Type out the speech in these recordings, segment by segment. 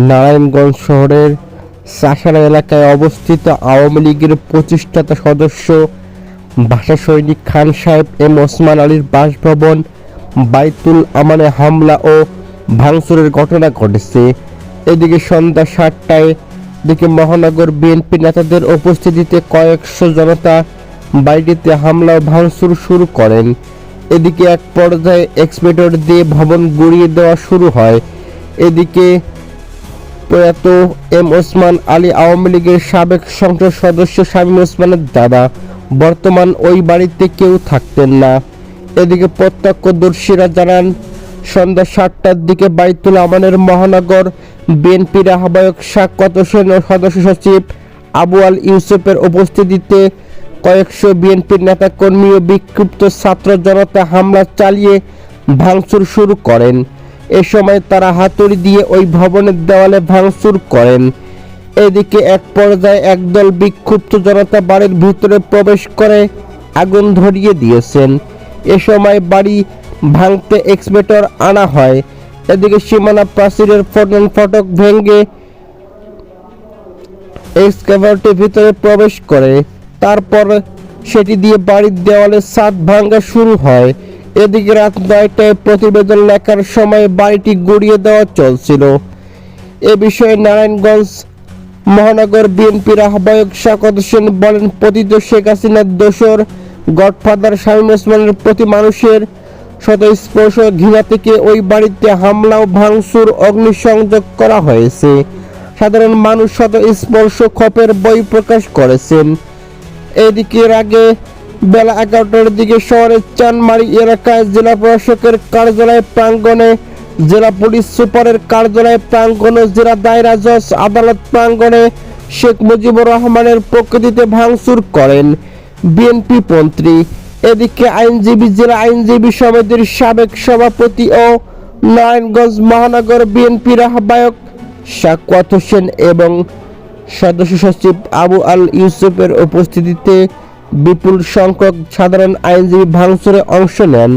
নারায়ণগঞ্জ শহরের চাষাড়া এলাকায় অবস্থিত আওয়ামী লীগের প্রতিষ্ঠাতা সদস্য ভাষা সৈনিক খান সাহেব এম ওসমান আলীর বাসভবন বাইতুল আমানে হামলা ও ভাঙচুরের ঘটনা ঘটেছে। এদিকে সন্ধ্যা 7টায় দিকে মহানগর বিএনপি নেতাদের উপস্থিতিতে কয়েকশো জনতা বাড়িটিতে হামলা ও ভাঙচুর শুরু করেন। এদিকে এক পর্যায়ে এক্সকেভেটর দিয়ে ভবন গুঁড়িয়ে দেওয়া শুরু হয়। এদিকে প্রয়াত এম ওসমান আলী আওয়ামী লীগের সাবেক সংসদ সদস্য শামীম ওসমানের দাদা। বর্তমান ওই বাড়িতে কেউ থাকতেন না। এদিকে প্রত্যক্ষদর্শীরা জানান, সন্ধ্যা 7টার দিকে বাইতুল আমানের মহানগর বিএনপির আহ্বায়ক শাকওয়াত হোসেন ও সদস্য সচিব আবু আল ইউসুফের উপস্থিতিতে কয়েকশো বিএনপির নেতাকর্মী ও বিক্ষুব্ধ ছাত্র জনতা হামলা চালিয়ে ভাঙচুর শুরু করেন। এ সময় তারা হাতুড়ি দিয়ে ওই ভবনের দেওয়ালে ভাঙচুর করেন। এদিকে এক পর্যায়ে একদল বিক্ষুব্ধ জনতা বাড়ির ভিতরে প্রবেশ করে আগুন ধরিয়ে দিয়েছেন। এ সময় বাড়ি ভাঙতে এক্সকেভেটর আনা হয়। এদিকে সীমানা প্রাচীরের ফটক ভেঙে এক্সকেভেটরের ভিতরে প্রবেশ করে, তারপর সেটি দিয়ে বাড়ির দেওয়ালে ছাদ ভাঙা শুরু হয়। এদিকে রাত 9টায় প্রতিবেদন লেখার সময় বাড়িটি গুঁড়িয়ে দেওয়া চলছিল। এ বিষয়ে নারায়ণগঞ্জ মহানগর বিএনপির আহ্বায়ক শাকওয়াত হোসেন বলেন, পতিত শেখ হাসিনার দোসর গডফাদার শামীম ওসমানের প্রতি মানুষের স্বতঃস্পর্শ ঘৃণা থেকে ওই বাড়িতে হামলা ও ভাঙচুর অগ্নিসংযোগ করা হয়েছে। সাধারণ মানুষ স্বতঃস্পর্শ ক্ষোভের বই প্রকাশ করেছেন। এদিকে আগে বেলা 11টার দিকে শহরের চানমারি এলাকায় জেলা প্রশাসকের কার্যালয় প্রাঙ্গণে, জেলা পুলিশ সুপারের কার্যালয় প্রাঙ্গণে, জেলা দায়রা জজ আদালত প্রাঙ্গণে শেখ মুজিবুর রহমানের প্রতিকৃতিতে ভাঙচুর করেন বিএনপি মন্ত্রী। এদিকে জেলা আইনজীবী সমিতির সাবেক সভাপতি ও নারায়ণগঞ্জ মহানগর বিএনপির আহ্বায়ক শাকওয়াত হোসেন এবং সদস্য সচিব আবু আল ইউসুফের উপস্থিতিতে বিপুল সংখ্যক সাধারণ আইনজীবী ভাঙচুরে অংশ নেন।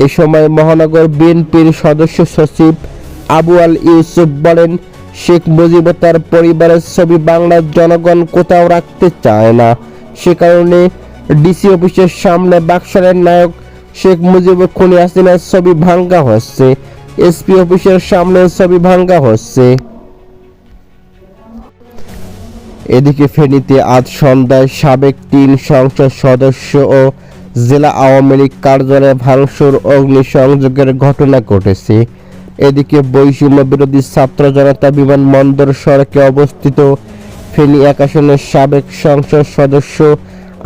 এ সময় মহানগর বিএনপির সদস্য সচিব আবু আল ইউসুফ বলেন, শেখ মুজিব তার পরিবারের ছবি বাংলার জনগণ কোথাও রাখতে চায় না, সে কারণে ডিসি অফিসের সামনে বাকশালের নায়ক শেখ মুজিব খুনি হাসিনার ছবি ভাঙা হচ্ছে, এসপি অফিসের সামনে ছবি ভাঙা হচ্ছে। এদিকে ফেনীতে আজ সন্ধ্যায় সাবেক 3 সংসদ সদস্য ও জেলা আওয়ামী লীগ কার্যালয়ে ভাঙচুর অগ্নিসংযোগের ঘটনা ঘটেছে। এদিকে বৈষম্য বিরোধী ছাত্র জনতা বিমানবন্দর সড়কে অবস্থিত ফেনী 1 আসনের সাবেক সংসদ সদস্য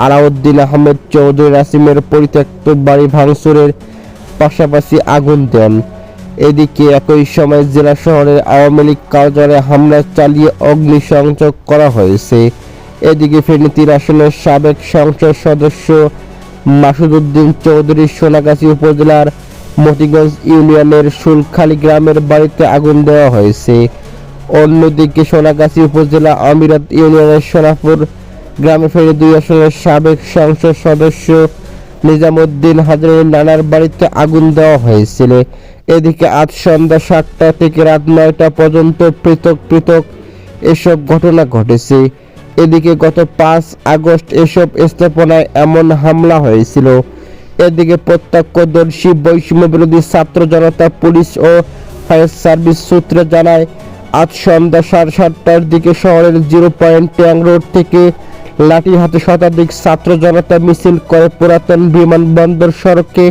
আলাউদ্দিন আহমেদ চৌধুরী রাসিমের পরিত্যক্ত বাড়ি ভাঙচুরের পাশাপাশি আগুন দেন। এদিকে একই সময় জেলা শহরের আওয়ামী লীগ কার্যালয়ে হামলা চালিয়ে অগ্নিসংযোগ করা হয়েছে। এদিকে ফেনী 3 আসনের সাবেক সংসদ সদস্য মাসুদ উদ্দিন চৌধুরী সোনাগাজী উপজেলার মতিগঞ্জ ইউনিয়নের শুলখালী গ্রামের বাড়িতে আগুন দেওয়া হয়েছে। অন্যদিকে সোনাগাজী উপজেলা আমিরাত ইউনিয়নের সোনাপুর গ্রামে ফেনী 2 আসনের সাবেক সংসদ সদস্য নিজামুদ্দিন হাজারীর নানার বাড়িতে আগুন দেওয়া হয়েছিল। এদিকে আজ সন্ধ্যা 7টা থেকে রাত 9টা পর্যন্ত পৃথক পৃথক এসব ঘটনা ঘটেছে। এদিকে গত 5 আগস্ট এসব স্থাপনায় এমন হামলা হয়েছিল। এদিকে প্রত্যক্ষদর্শী বৈষম্য বিরোধী ছাত্র জনতা পুলিশ ও ফায়ার সার্ভিস সূত্রে জানায়, আজ সন্ধ্যা 7:30টার দিকে শহরের 0 পয়েন্ট ট্যাং রোড থেকে লাঠি হাতে শতাধিক ছাত্র জনতা মিছিল করে পুরাতন বিমানবন্দর সড়কে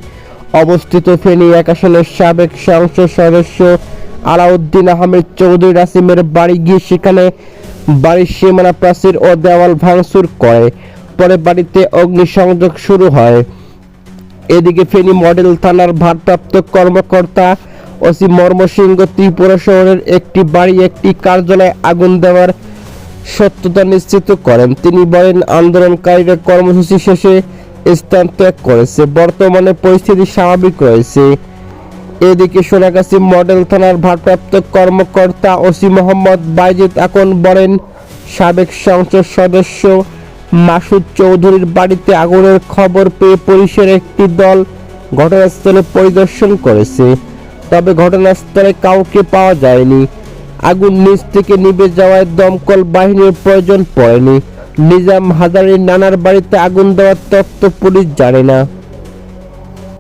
অবস্থিত ফেনী 1 আসনের সাবেক সংসদ সদস্য আলাউদ্দিন আহমেদ চৌধুরী রাসিমের বাড়ি গিয়ে সেখানে বাড়ির সীমানা প্রাচীর ও দেওয়াল ভাঙচুর করে। পরে বাড়িতে অগ্নিসংযোগ শুরু হয়। এদিকে ফেনী মডেল থানার ভারপ্রাপ্ত কর্মকর্তা ওসি মর্মসিংহ ত্রিপুরা শহরের একটি বাড়ি একটি কার্যালয়ে আগুন দেওয়ার সত্যতা নিশ্চিত করেন। তিনি বলেন, আন্দোলনকারীরা কর্মসূচি শেষে স্থান ত্যাগ করেছে, বর্তমানে পরিস্থিতি স্বাভাবিক রয়েছে। এদিকে সোনাগাজী মডেল থানার ভারপ্রাপ্ত কর্মকর্তা ওসি মোহাম্মদ বাইজিদ আকন বলেন, সাবেক সংসদ সদস্য মাসুদ চৌধুরীর বাড়িতে আগুনের খবর পেয়ে পুলিশের একটি দল ঘটনাস্থলে পরিদর্শন করেছে, তবে ঘটনাস্থলে কাউকে পাওয়া যায়নি। আগুন নিচ থেকে নিভে যাওয়ায় দমকল বাহিনীর প্রয়োজন পড়েনি। নিজাম হাজারীর নানার বাড়িতে আগুন দেওয়ার তথ্য পুলিশ জানে না।